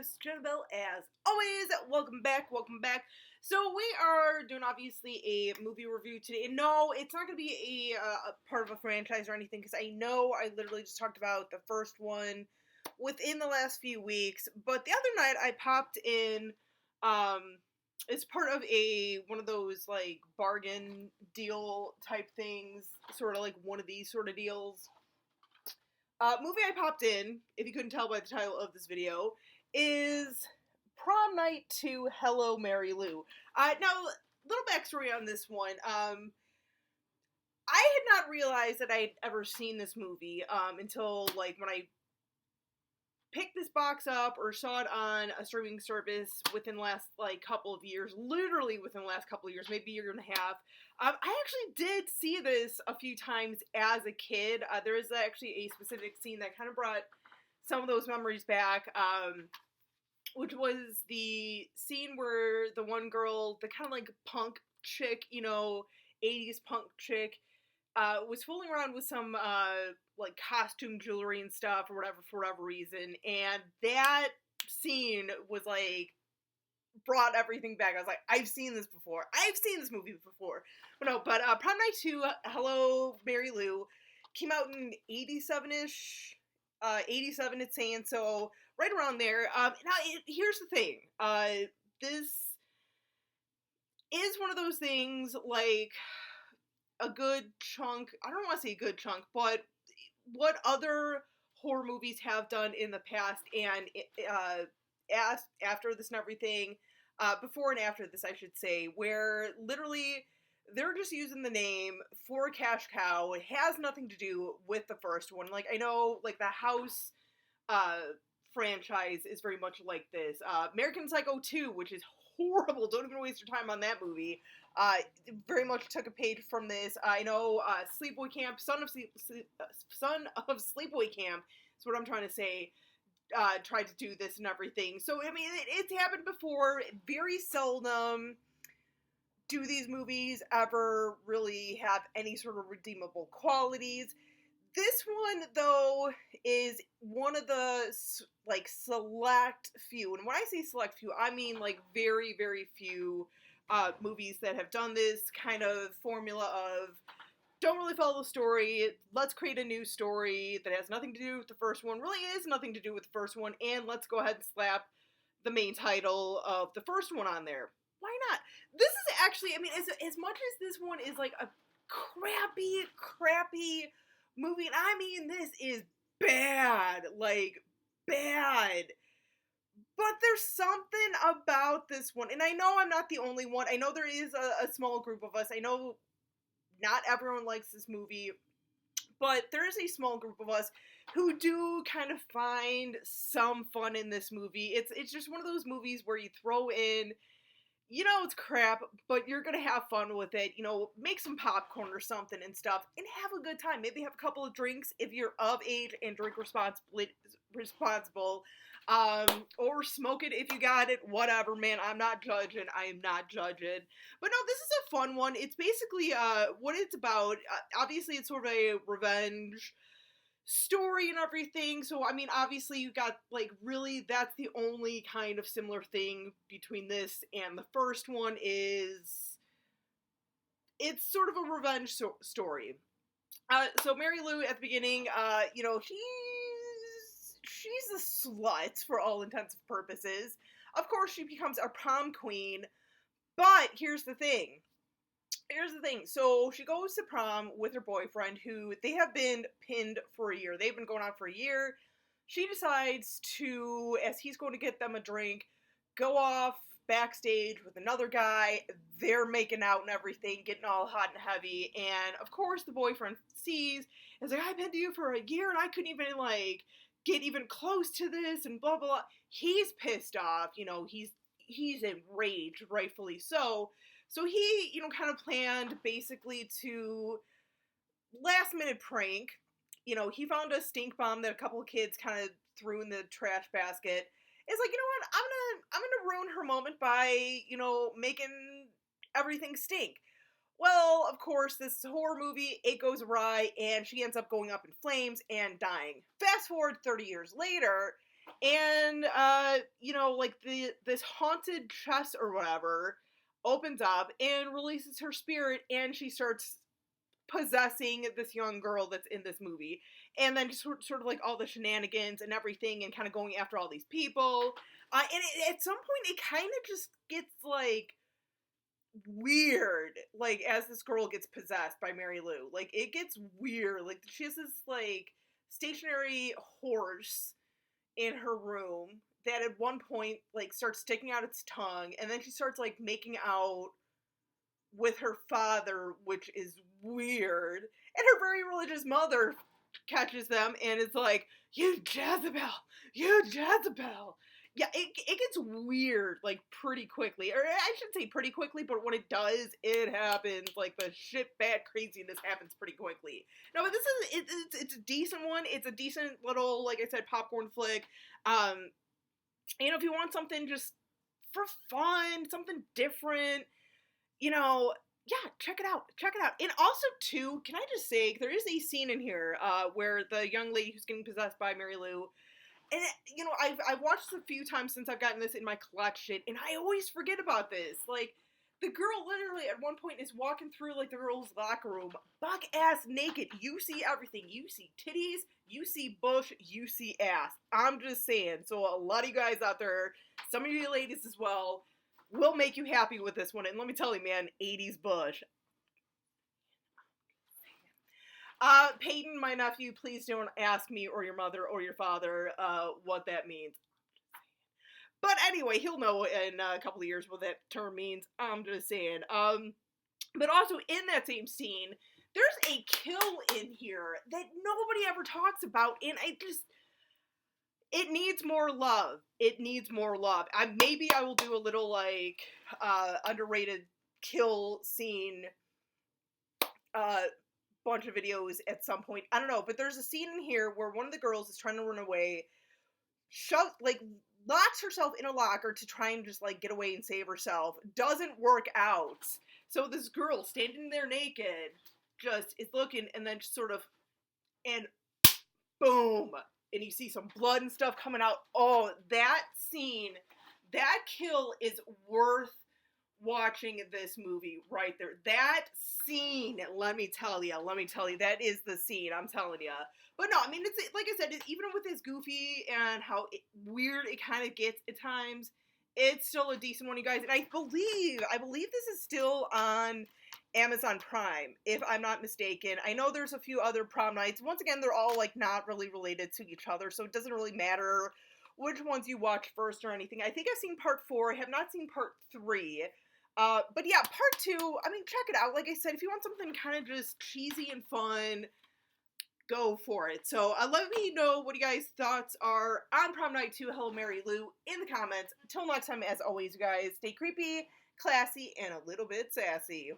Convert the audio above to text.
host, Jennifer, as always. Welcome back. So we are doing, obviously, a movie review today. And no, it's not going to be a part of a franchise or anything, because I know I literally just talked about the first one within the last few weeks. But the other night, I popped in, it's part of one of those, like, bargain deal type things, sort of like one of these sort of deals. Movie I popped in, if you couldn't tell by the title of this video, is Prom Night to Hello, Mary Lou. Now, little backstory on this one. I had not realized that I had ever seen this movie until, like, when I picked this box up or saw it on a streaming service within the last, like, couple of years. Literally within the last couple of years, maybe a year and a half. I actually did see this a few times as a kid. There is actually a specific scene that kind of brought some of those memories back, which was the scene where the one girl, the kind of like punk chick, 80s punk chick, was fooling around with some, like, costume jewelry and stuff or whatever for whatever reason, and that scene was, like, brought everything back. I was like, I've seen this before. I've seen this movie before. But Prom Night 2, Hello, Mary Lou, came out in 87-ish, 87 it's saying, so right around there. Now, here's the thing. This is one of those things, like, a good chunk, I don't want to say a good chunk, but what other horror movies have done in the past, and after this and everything, before and after this, I should say, where literally they're just using the name for a cash cow. It has nothing to do with the first one. Like, I know, like, the House franchise is very much like this. American Psycho 2, which is horrible, don't even waste your time on that movie, very much took a page from this. I know Sleepaway Camp, Son of Sleepaway Camp is what I'm trying to say, tried to do this and everything. So, I mean, it's happened before. Very seldom do these movies ever really have any sort of redeemable qualities. This one, though, is one of the, like, select few, and when I say select few, I mean, like, very, very few movies that have done this kind of formula of, don't really follow the story, let's create a new story that has nothing to do with the first one, really is nothing to do with the first one, and let's go ahead and slap the main title of the first one on there. Why not? This is actually, I mean, as much as this one is, like, a crappy movie, and I mean, this is bad, like, bad. But there's something about this one, and I know I'm not the only one. I know there is a small group of us. I know not everyone likes this movie, but there is a small group of us who do kind of find some fun in this movie. It's just one of those movies where you throw in, it's crap, but you're gonna have fun with it. Make some popcorn or something and stuff, and have a good time. Maybe have a couple of drinks if you're of age and drink responsible. Or smoke it if you got it, whatever, man, I'm not judging, I am not judging. But no, this is a fun one. It's basically, what it's about. Obviously, it's sort of a revenge story and everything, so, I mean, obviously, you got, like, really, that's the only kind of similar thing between this and the first one is, it's sort of a revenge story. So Mary Lou, at the beginning, she's a slut for all intents and purposes. Of course, she becomes our prom queen, but here's the thing. So she goes to prom with her boyfriend, who they have been pinned for a year. They've been going on for a year. She decides to, as he's going to get them a drink, go off backstage with another guy. They're making out and everything, getting all hot and heavy. And of course, the boyfriend sees, is like, I've been to you for a year and I couldn't even, like, get even close to this and blah, blah, blah. He's pissed off, he's enraged, rightfully so. So he, kind of planned basically to last minute prank. He found a stink bomb that a couple of kids kind of threw in the trash basket. It's like, what, I'm gonna ruin her moment by, making everything stink. Well, of course, this horror movie, it goes awry, and she ends up going up in flames and dying. Fast forward 30 years later, And like this haunted chest or whatever opens up and releases her spirit, and she starts possessing this young girl that's in this movie. And then just sort of like all the shenanigans and everything, and kind of going after all these people. At some point it kind of just gets like weird, like as this girl gets possessed by Mary Lou. Like it gets weird. Like she has this like stationary horse in her room that at one point like starts sticking out its tongue, and then she starts like making out with her father, which is weird. And her very religious mother catches them and is like, "You Jezebel! You Jezebel!" Yeah, it gets weird, like, pretty quickly. Or I shouldn't say pretty quickly, but when it does, it happens. Like, the shit bad craziness happens pretty quickly. No, but this is, it's a decent one. It's a decent little, like I said, popcorn flick. If you want something just for fun, something different, yeah, check it out. Check it out. And also, too, can I just say, there is a scene in here where the young lady who's getting possessed by Mary Lou, and, I've watched it a few times since I've gotten this in my collection, and I always forget about this. Like, the girl literally at one point is walking through, like, the girl's locker room, buck-ass naked. You see everything. You see titties, you see bush, you see ass. I'm just saying. So a lot of you guys out there, some of you ladies as well, will make you happy with this one. And let me tell you, man, 80s bush. Peyton, my nephew, please don't ask me or your mother or your father what that means. But anyway, he'll know in a couple of years what that term means. I'm just saying. But also in that same scene, there's a kill in here that nobody ever talks about, and it needs more love. It needs more love. Maybe I will do a little, like, underrated kill scene bunch of videos at some point. I don't know, but there's a scene in here where one of the girls is trying to run away, locks herself in a locker to try and just, like, get away and save herself. Doesn't work out. So this girl, standing there naked, just is looking, and then just sort of, and boom! And you see some blood and stuff coming out. Oh, that scene, that kill is worth watching this movie right there. That scene, let me tell you, that is the scene, I'm telling you. But no, I mean, it's, like I said, even with as goofy and how weird it kind of gets at times, it's still a decent one, you guys. And I believe this is still on Amazon Prime, if I'm not mistaken. I know there's a few other prom nights. Once again, they're all, like, not really related to each other, so it doesn't really matter which ones you watch first or anything. I think I've seen part 4. I have not seen part 3. But yeah, part 2, I mean, check it out. Like I said, if you want something kind of just cheesy and fun, go for it. So let me know what you guys' thoughts are on Prom Night 2, Hello Mary Lou, in the comments. Until next time, as always, you guys, stay creepy, classy, and a little bit sassy.